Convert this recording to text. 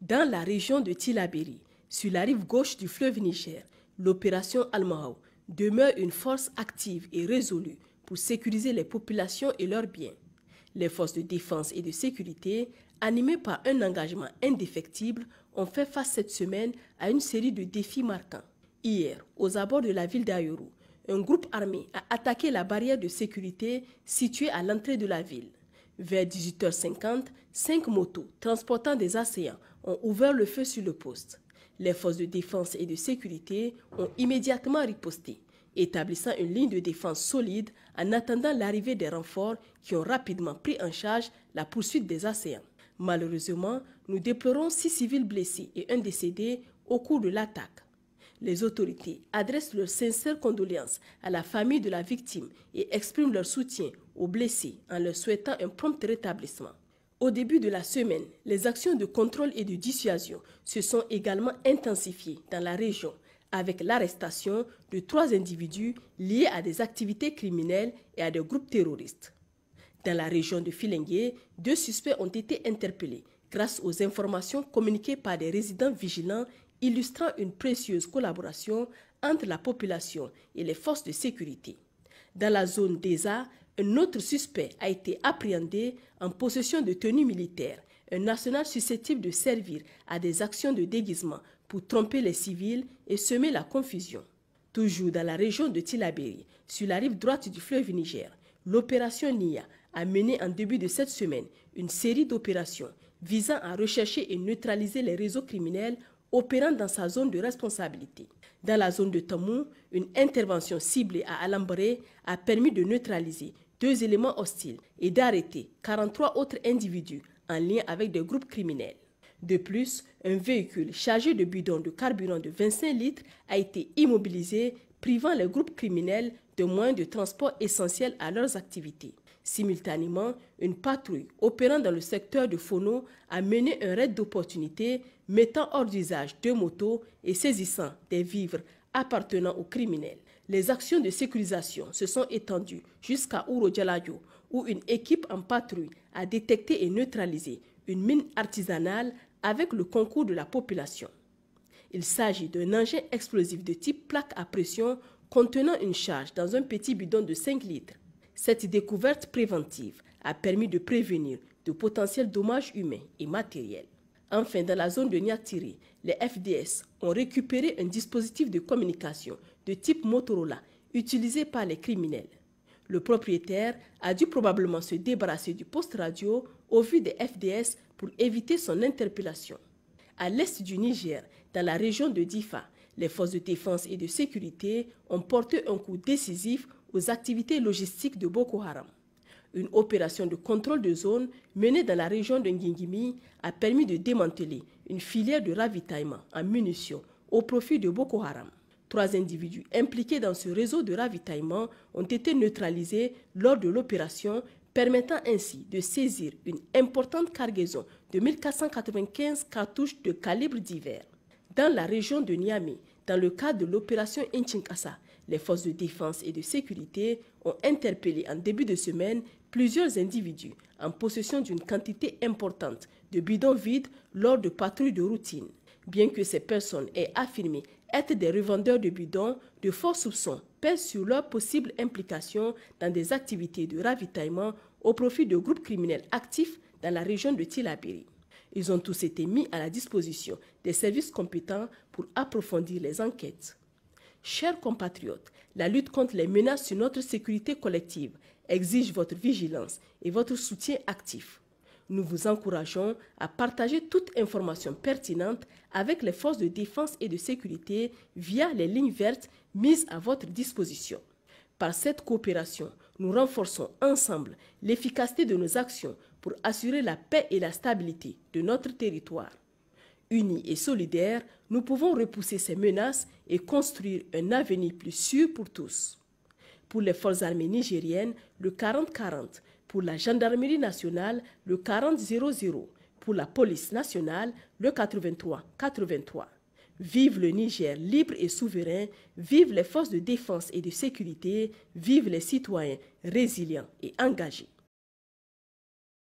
Dans la région de Tillabéri, sur la rive gauche du fleuve Niger, l'opération Al-Mahou demeure une force active et résolue pour sécuriser les populations et leurs biens. Les forces de défense et de sécurité, animées par un engagement indéfectible, ont fait face cette semaine à une série de défis marquants. Hier, aux abords de la ville d'Ayoru, un groupe armé a attaqué la barrière de sécurité située à l'entrée de la ville. Vers 18h50, 5 motos transportant des assaillants ont ouvert le feu sur le poste. Les forces de défense et de sécurité ont immédiatement riposté, établissant une ligne de défense solide en attendant l'arrivée des renforts qui ont rapidement pris en charge la poursuite des assaillants. Malheureusement, nous déplorons 6 civils blessés et un décédé au cours de l'attaque. Les autorités adressent leurs sincères condoléances à la famille de la victime et expriment leur soutien aux blessés en leur souhaitant un prompt rétablissement. Au début de la semaine, les actions de contrôle et de dissuasion se sont également intensifiées dans la région avec l'arrestation de 3 individus liés à des activités criminelles et à des groupes terroristes. Dans la région de Filengue, 2 suspects ont été interpellés grâce aux informations communiquées par des résidents vigilants illustrant une précieuse collaboration entre la population et les forces de sécurité. Dans la zone d'Eza, un autre suspect a été appréhendé en possession de tenues militaires, un national susceptible de servir à des actions de déguisement pour tromper les civils et semer la confusion. Toujours dans la région de Tillabéri, sur la rive droite du fleuve Niger, l'opération NIA a mené en début de cette semaine une série d'opérations visant à rechercher et neutraliser les réseaux criminels opérant dans sa zone de responsabilité. Dans la zone de Tamou, une intervention ciblée à Alambré a permis de neutraliser 2 éléments hostiles et d'arrêter 43 autres individus en lien avec des groupes criminels. De plus, un véhicule chargé de bidons de carburant de 25 litres a été immobilisé, privant les groupes criminels de moyens de transport essentiels à leurs activités. Simultanément, une patrouille opérant dans le secteur de Fono a mené un raid d'opportunité mettant hors d'usage 2 motos et saisissant des vivres appartenant aux criminels. Les actions de sécurisation se sont étendues jusqu'à Ouro-Djaladio, où une équipe en patrouille a détecté et neutralisé une mine artisanale avec le concours de la population. Il s'agit d'un engin explosif de type plaque à pression contenant une charge dans un petit bidon de 5 litres. Cette découverte préventive a permis de prévenir de potentiels dommages humains et matériels. Enfin, dans la zone de Niatiri, les FDS ont récupéré un dispositif de communication de type Motorola utilisé par les criminels. Le propriétaire a dû probablement se débarrasser du poste radio au vu des FDS pour éviter son interpellation. À l'est du Niger, dans la région de Difa, les forces de défense et de sécurité ont porté un coup décisif aux activités logistiques de Boko Haram. Une opération de contrôle de zone menée dans la région de Ngingimi a permis de démanteler une filière de ravitaillement en munitions au profit de Boko Haram. 3 individus impliqués dans ce réseau de ravitaillement ont été neutralisés lors de l'opération, permettant ainsi de saisir une importante cargaison de 1495 cartouches de calibres divers. Dans la région de Niamey, dans le cadre de l'opération Inchinkasa, les forces de défense et de sécurité ont interpellé en début de semaine plusieurs individus en possession d'une quantité importante de bidons vides lors de patrouilles de routine. Bien que ces personnes aient affirmé être des revendeurs de bidons, de forts soupçons pèsent sur leur possible implication dans des activités de ravitaillement au profit de groupes criminels actifs dans la région de Tillabéri. Ils ont tous été mis à la disposition des services compétents pour approfondir les enquêtes. Chers compatriotes, la lutte contre les menaces sur notre sécurité collective exige votre vigilance et votre soutien actif. Nous vous encourageons à partager toute information pertinente avec les forces de défense et de sécurité via les lignes vertes mises à votre disposition. Par cette coopération, nous renforçons ensemble l'efficacité de nos actions pour assurer la paix et la stabilité de notre territoire. Unis et solidaires, nous pouvons repousser ces menaces et construire un avenir plus sûr pour tous. Pour les forces armées nigériennes, le 40-40, pour la gendarmerie nationale, le 40-00, pour la police nationale, le 83-83. Vive le Niger libre et souverain, vive les forces de défense et de sécurité, vive les citoyens résilients et engagés.